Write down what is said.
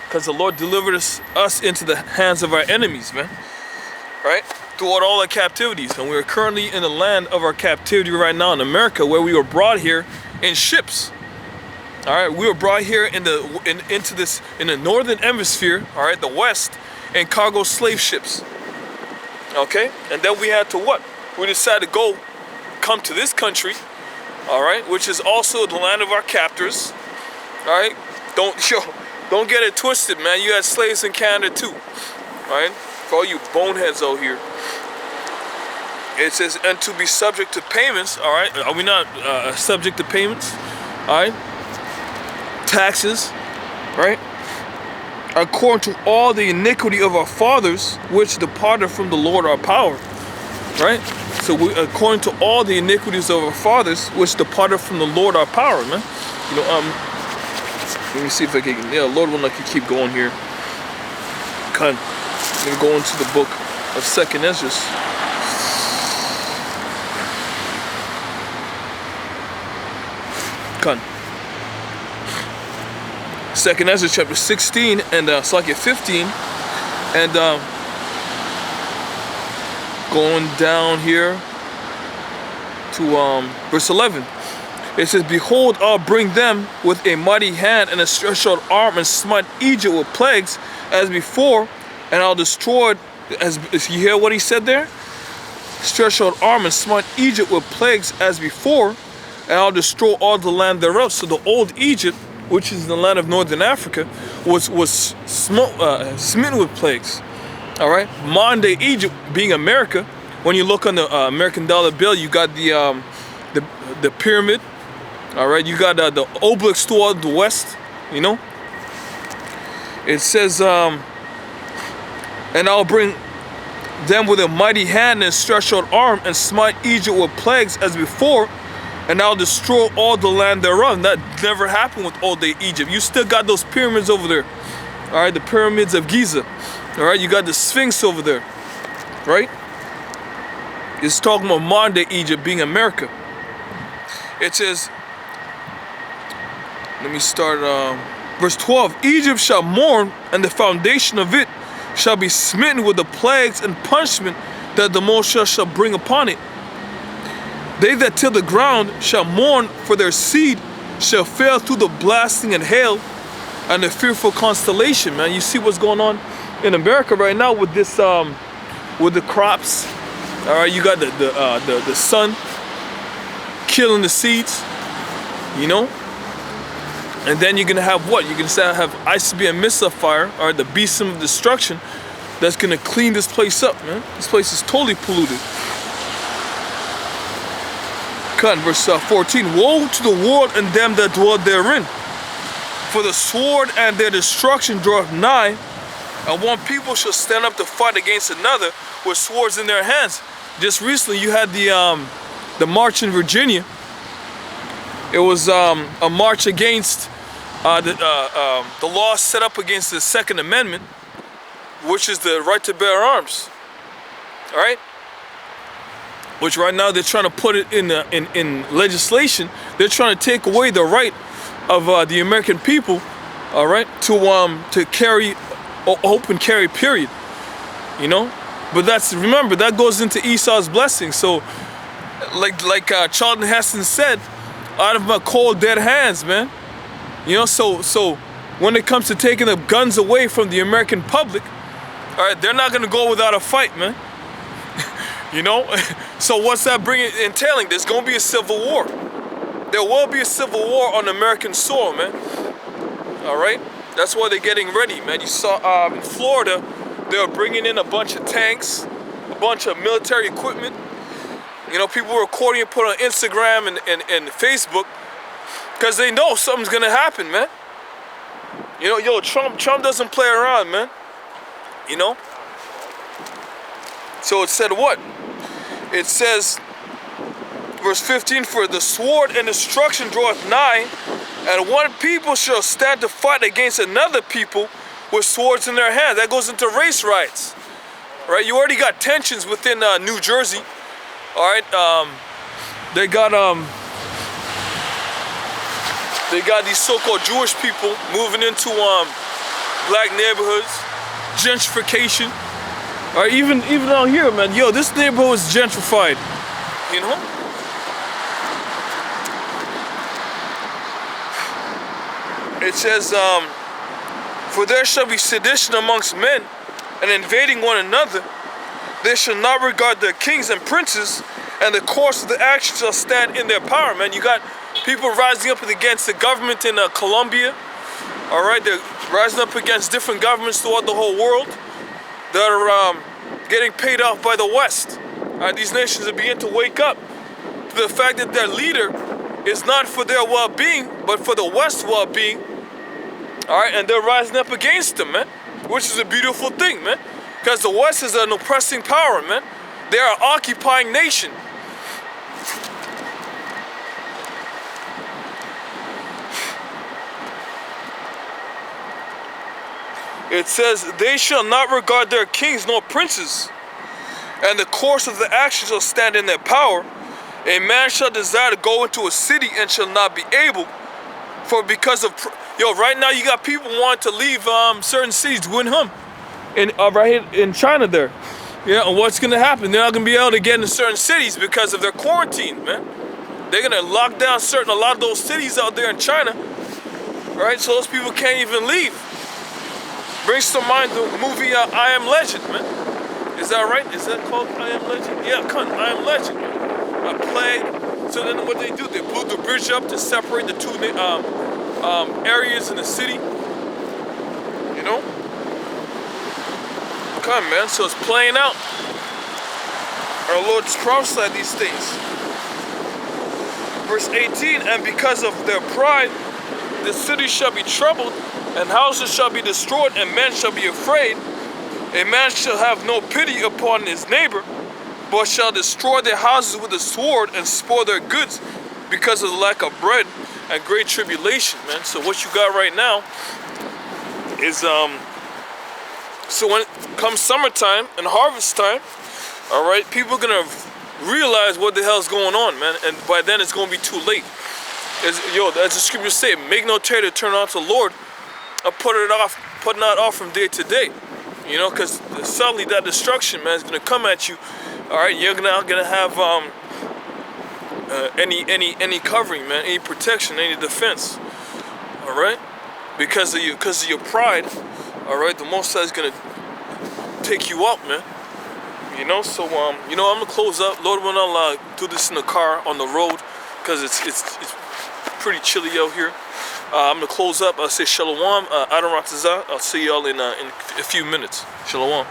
Because the Lord delivered us into the hands of our enemies, man. Right? Throughout all our captivities. And we are currently in the land of our captivity right now in America, where we were brought here in ships. All right, we were brought here into the northern hemisphere, all right, the west, in cargo slave ships. Okay, and then we had to what? We decided to come to this country, all right, which is also the land of our captors. All right, don't get it twisted, man. You had slaves in Canada too, all right? For all you boneheads out here. It says, and to be subject to payments, all right? Are we not subject to payments? All right? Taxes, right? According to all the iniquity of our fathers, which departed from the Lord our power, right? So according to all the iniquities of our fathers, which departed from the Lord our power, man. You know, let me see if I can, yeah, Lord will let you keep going here. Let me go into the book of 2nd Ezra. Con. 2nd Ezra chapter 16 and Slakia 15, and going down here to verse 11. It says, behold, I'll bring them with a mighty hand and a stretched out arm and smite Egypt with plagues as before, and I'll destroy, as you hear what he said there? Stretched out arm and smite Egypt with plagues as before, and I'll destroy all the land thereof. So the old Egypt, which is the land of northern Africa, was smitten with plagues. All right, modern day Egypt being America. When you look on the American dollar bill, you got the pyramid. All right, you got the obelisks toward the west. You know, it says, and I'll bring them with a mighty hand and stretched out arm and smite Egypt with plagues as before, and I'll destroy all the land thereof. That never happened with old day Egypt. You still got those pyramids over there. All right, the pyramids of Giza. All right, you got the Sphinx over there. Right? It's talking about modern day Egypt being America. It says, let me start, verse 12. Egypt shall mourn, and the foundation of it shall be smitten with the plagues and punishment that the Most High shall bring upon it. They that till the ground shall mourn, for their seed shall fail through the blasting and hail and the fearful constellation. Man, you see what's going on in America right now with this, with the crops. All right, you got the sun killing the seeds, you know. And then you're gonna have what? You're gonna have ICBM missile fire, or the beast of destruction, that's gonna clean this place up, man. This place is totally polluted. Cut, verse 14. Woe to the world and them that dwell therein, for the sword and their destruction draweth nigh, and one people shall stand up to fight against another with swords in their hands. Just recently, you had the march in Virginia. It was a march against the law set up against the Second Amendment, which is the right to bear arms. All right, which right now they're trying to put it in legislation. They're trying to take away the right of the American people, all right, to carry open carry, period. You know, but remember that goes into Esau's blessing. So, like Charlton Heston said, out of my cold dead hands, man. You know, so when it comes to taking the guns away from the American public, all right, they're not gonna go without a fight, man. You know, so what's that entailing? There's gonna be a civil war. There will be a civil war on American soil, man. All right, that's why they're getting ready, man. You saw in Florida, they were bringing in a bunch of tanks, a bunch of military equipment. You know, people were recording and put on Instagram and Facebook because they know something's gonna happen, man. You know, yo, Trump doesn't play around, man. You know. So it said what? It says, verse 15, for the sword and destruction draweth nigh, and one people shall stand to fight against another people with swords in their hands. That goes into race riots, right? You already got tensions within New Jersey. All right, they got these so-called Jewish people moving into black neighborhoods, gentrification. All right, even out here, man. Yo, this neighborhood is gentrified. You know. It says, for there shall be sedition amongst men, and invading one another. They shall not regard their kings and princes, and the course of the action shall stand in their power, man. You got people rising up against the government in Colombia. All right, they're rising up against different governments throughout the whole world. They're getting paid off by the West. These nations are beginning to wake up to the fact that their leader is not for their well-being, but for the West's well-being. All right, and they're rising up against them, man, which is a beautiful thing, man, because the West is an oppressing power, man. They are an occupying nation. It says, they shall not regard their kings nor princes, and the course of the action shall stand in their power. A man shall desire to go into a city and shall not be able, for because of right now you got people wanting to leave certain cities. Wuhan, right here in China there. Yeah, and what's gonna happen? They're not gonna be able to get into certain cities because of their quarantine, man. They're gonna lock down a lot of those cities out there in China. Right? So those people can't even leave. Brings to mind the movie I Am Legend, man. Is that right? Is that called I Am Legend? Yeah, I Am Legend, man. A plague. So then what they do, they blew the bridge up to separate the two areas in the city. You know? Come on, man. So it's playing out. Our Lord prophesied these things. Verse 18, and because of their pride, the city shall be troubled, and houses shall be destroyed, and men shall be afraid. A man shall have no pity upon his neighbor, but shall destroy their houses with the sword and spoil their goods because of the lack of bread and great tribulation, man. So what you got right now is, so when it comes summertime and harvest time, all right, people are going to realize what the hell's going on, man. And by then it's going to be too late. As the scriptures say, make no terror to turn out to the Lord, or putting it off from day to day. You know, because suddenly that destruction, man, is going to come at you. All right, you're not gonna have any covering, man, any protection, any defense. All right, because of your pride. All right, the Most High is gonna take you out, man. You know, so I'm gonna close up. Lord, when I'll do this in the car on the road, because it's pretty chilly out here. I'm gonna close up. I'll say Shalom, Adon Ratazah. I'll see y'all in a few minutes. Shalom.